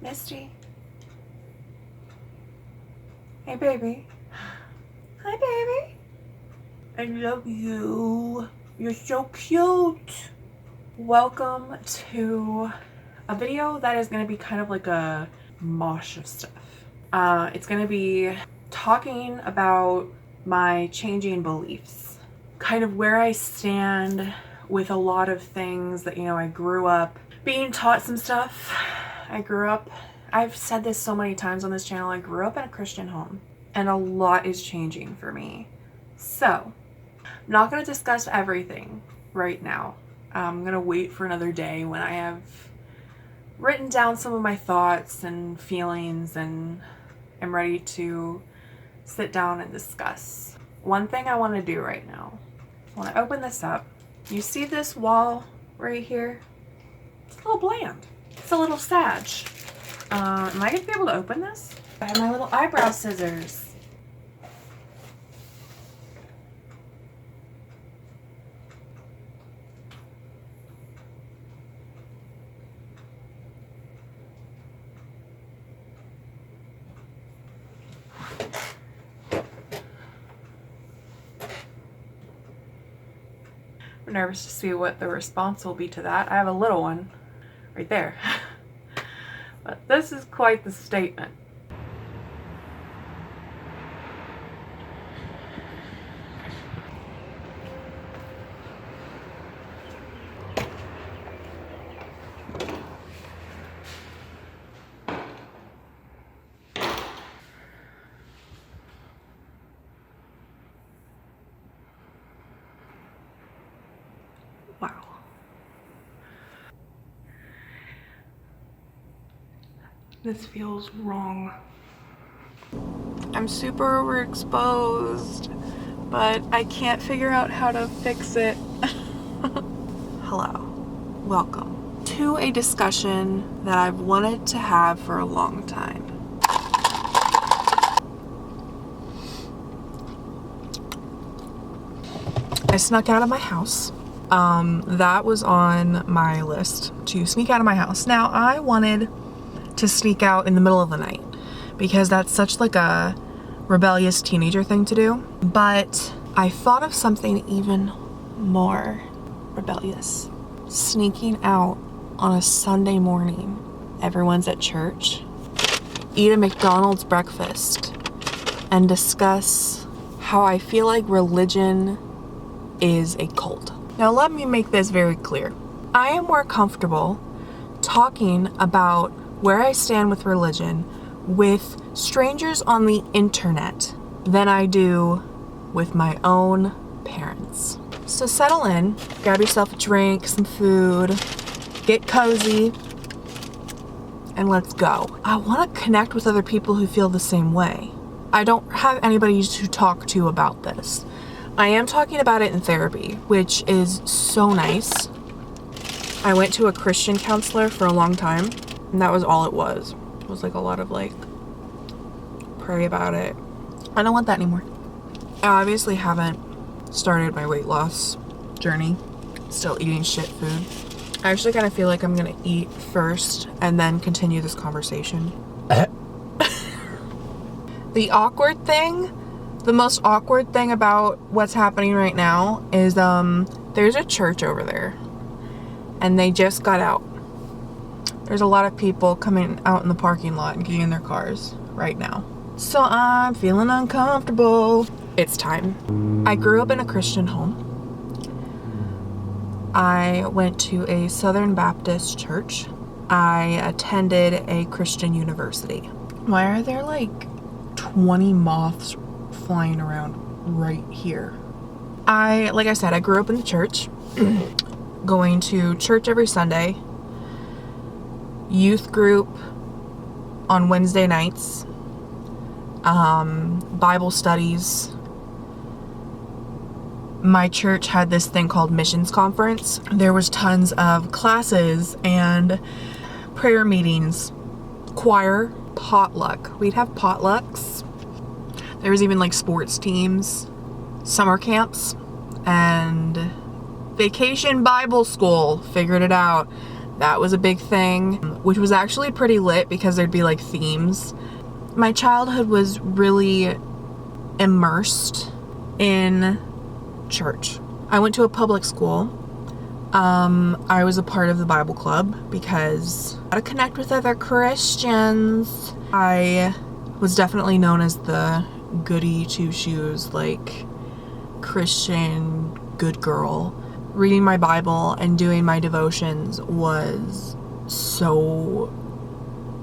Misty. Hey, baby. Hi, baby. I love you. You're so cute. Welcome to a video that is going to be kind of like a mosh of stuff. It's going to be talking about my changing beliefs, kind of where I stand with a lot of things that, I grew up being taught some stuff. I've said this so many times on this channel, I grew up in a Christian home and a lot is changing for me. So, I'm not going to discuss everything right now. I'm going to wait for another day when I have written down some of my thoughts and feelings and am ready to sit down and discuss. One thing I want to do right now, I want to open this up. You see this wall right here? It's a little bland. It's a little sag. Am I going to be able to open this? I have my little eyebrow scissors. I'm nervous to see what the response will be to that. I have a little one right there. But this is quite the statement. Wow. This feels wrong. I'm super overexposed, but I can't figure out how to fix it. Hello. Welcome to a discussion that I've wanted to have for a long time. I snuck out of my house. That was on my list to sneak out of my house. Now, I wanted to sneak out in the middle of the night because that's such like a rebellious teenager thing to do. But I thought of something even more rebellious. Sneaking out on a Sunday morning. Everyone's at church. Eat a McDonald's breakfast and discuss how I feel like religion is a cult. Now let me make this very clear. I am more comfortable talking about where I stand with religion with strangers on the internet than I do with my own parents. So settle in, grab yourself a drink, some food, get cozy, and let's go. I want to connect with other people who feel the same way. I don't have anybody to talk to about this. I am talking about it in therapy, which is so nice. I went to a Christian counselor for a long time, and that was all it was. It was like a lot of like, pray about it. I don't want that anymore. I obviously haven't started my weight loss journey. Still eating shit food. I actually kind of feel like I'm gonna eat first and then continue this conversation. The most awkward thing about what's happening right now is there's a church over there and they just got out. There's a lot of people coming out in the parking lot and getting in their cars right now. So I'm feeling uncomfortable. It's time. I grew up in a Christian home. I went to a Southern Baptist church. I attended a Christian university. Why are there like 20 moths flying around right here? Like I said, I grew up in the church, going to church every Sunday, youth group on Wednesday nights, Bible studies. My church had this thing called missions conference. There was tons of classes and prayer meetings, choir, potluck. We'd have potlucks. There was even like sports teams, summer camps, and vacation Bible school. Figured it out. That was a big thing, which was actually pretty lit because there'd be like themes. My childhood was really immersed in church. I went to a public school. I was a part of the Bible club because I had to connect with other Christians. I was definitely known as the goody two shoes, like Christian good girl. Reading my Bible and doing my devotions was so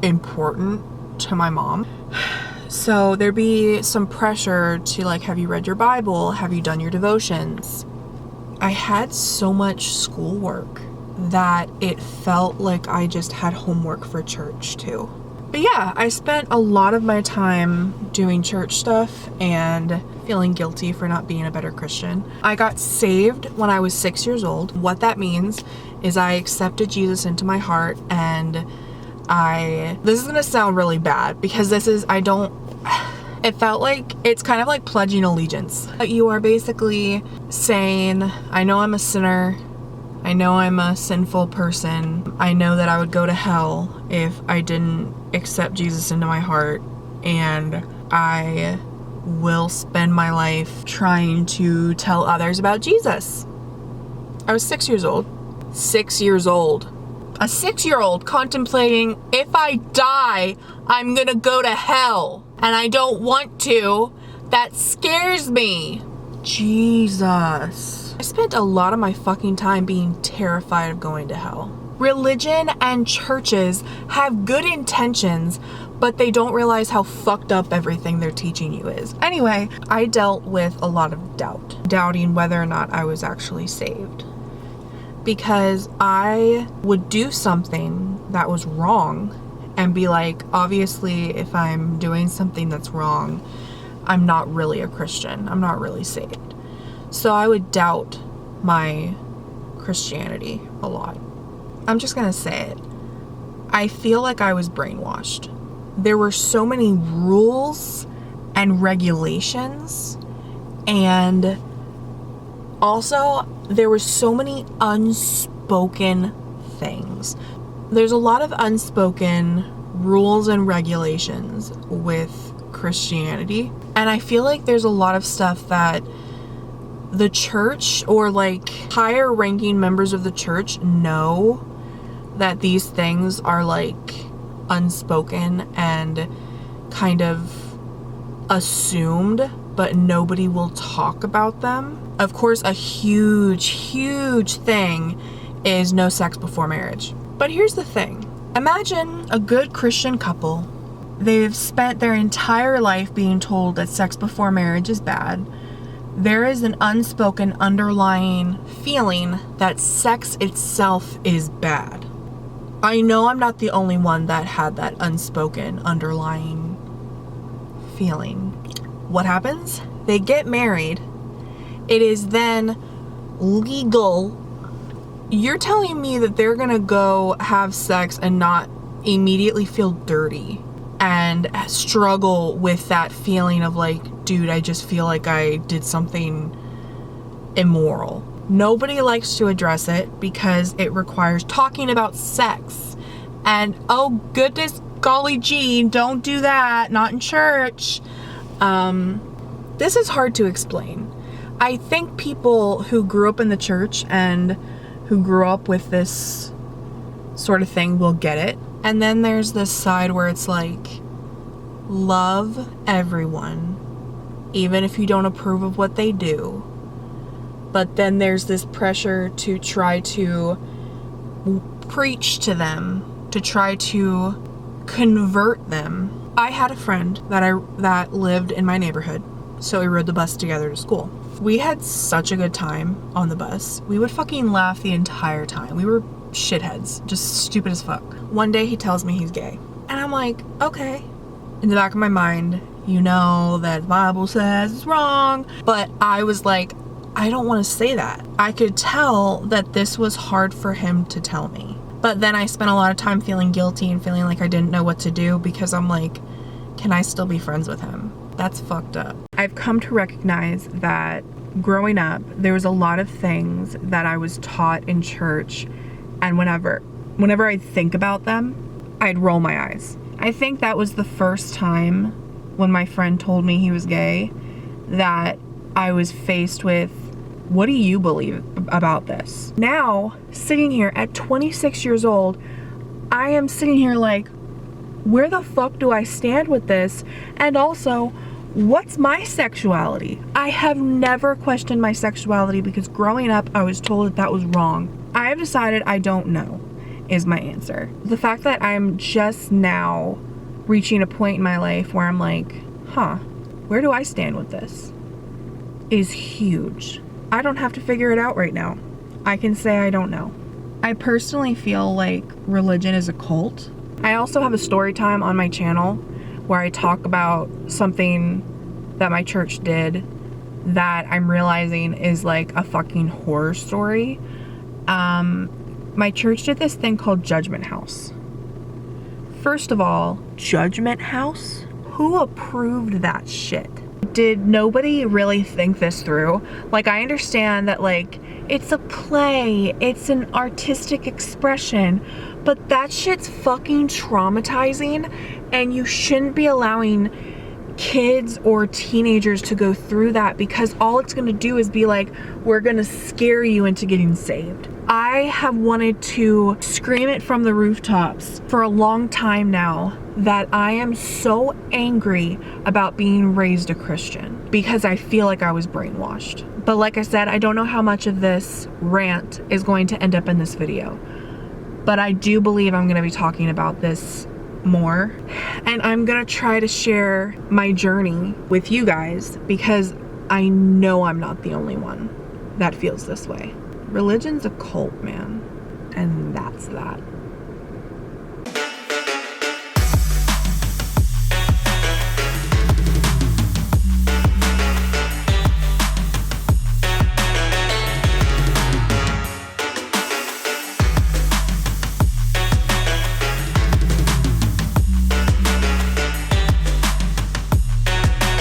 important to my mom. So there'd be some pressure to like, have you read your Bible? Have you done your devotions? I had so much schoolwork that it felt like I just had homework for church too. But yeah, I spent a lot of my time doing church stuff and feeling guilty for not being a better Christian. I got saved when I was 6 years old. What that means is I accepted Jesus into my heart, and this is gonna sound really bad because it felt like, it's kind of like pledging allegiance. You are basically saying, I know I'm a sinner. I know I'm a sinful person. I know that I would go to hell if I didn't accept Jesus into my heart, and I will spend my life trying to tell others about Jesus. I was 6 years old. 6 years old. A 6-year-old contemplating, if I die, I'm gonna go to hell, and I don't want to. That scares me. Jesus. I spent a lot of my fucking time being terrified of going to hell. Religion and churches have good intentions, but they don't realize how fucked up everything they're teaching you is. Anyway, I dealt with a lot of doubt, doubting whether or not I was actually saved. Because I would do something that was wrong and be like, obviously, if I'm doing something that's wrong, I'm not really a Christian. I'm not really saved. So I would doubt my Christianity a lot. I'm just gonna say it. I feel like I was brainwashed. There were so many rules and regulations, and also there were so many unspoken things. There's a lot of unspoken rules and regulations with Christianity, and I feel like there's a lot of stuff that the church or like higher ranking members of the church know that these things are like unspoken and kind of assumed, but nobody will talk about them. Of course, a huge thing is no sex before marriage. But here's the thing. Imagine a good Christian couple. They've spent their entire life being told that sex before marriage is bad. There is an unspoken underlying feeling that sex itself is bad. I know I'm not the only one that had that unspoken underlying feeling. What happens? They get married. It is then legal. You're telling me that they're gonna go have sex and not immediately feel dirty and struggle with that feeling of like, dude, I just feel like I did something immoral. Nobody likes to address it because it requires talking about sex. And oh goodness golly gee, don't do that, not in church. This is hard to explain. I think people who grew up in the church and who grew up with this sort of thing will get it. And then there's this side where it's like, love everyone, even if you don't approve of what they do. But then there's this pressure to try to preach to them, to try to convert them. I had a friend that lived in my neighborhood, so we rode the bus together to school. We had such a good time on the bus. We would fucking laugh the entire time. We were shitheads, just stupid as fuck. One day he tells me he's gay, and I'm like, okay. In the back of my mind, you know that the Bible says it's wrong, but I was like, I don't want to say that. I could tell that this was hard for him to tell me. But then I spent a lot of time feeling guilty and feeling like I didn't know what to do because I'm like, can I still be friends with him? That's fucked up. I've come to recognize that growing up, there was a lot of things that I was taught in church, and whenever whenever I'd think about them, I'd roll my eyes. I think that was the first time when my friend told me he was gay that I was faced with, what do you believe about this? Now, sitting here at 26 years old, I am sitting here like, where the fuck do I stand with this? And also, what's my sexuality? I have never questioned my sexuality because growing up, I was told that that was wrong. I have decided I don't know is my answer. The fact that I'm just now reaching a point in my life where I'm like, where do I stand with this? Is huge. I don't have to figure it out right now. I can say I don't know. I personally feel like religion is a cult. I also have a story time on my channel where I talk about something that my church did that I'm realizing is like a fucking horror story. My church did this thing called Judgment House. First of all, Judgment House? Who approved that shit? Did nobody really think this through? Like, I understand that, like, it's a play, it's an artistic expression, but that shit's fucking traumatizing, and you shouldn't be allowing kids or teenagers to go through that, because all it's gonna do is be like, we're gonna scare you into getting saved. I have wanted to scream it from the rooftops for a long time now that I am so angry about being raised a Christian because I feel like I was brainwashed. But like I said, I don't know how much of this rant is going to end up in this video, but I do believe I'm gonna be talking about this more, and I'm gonna try to share my journey with you guys because I know I'm not the only one that feels this way. Religion's a cult, man, and that's that.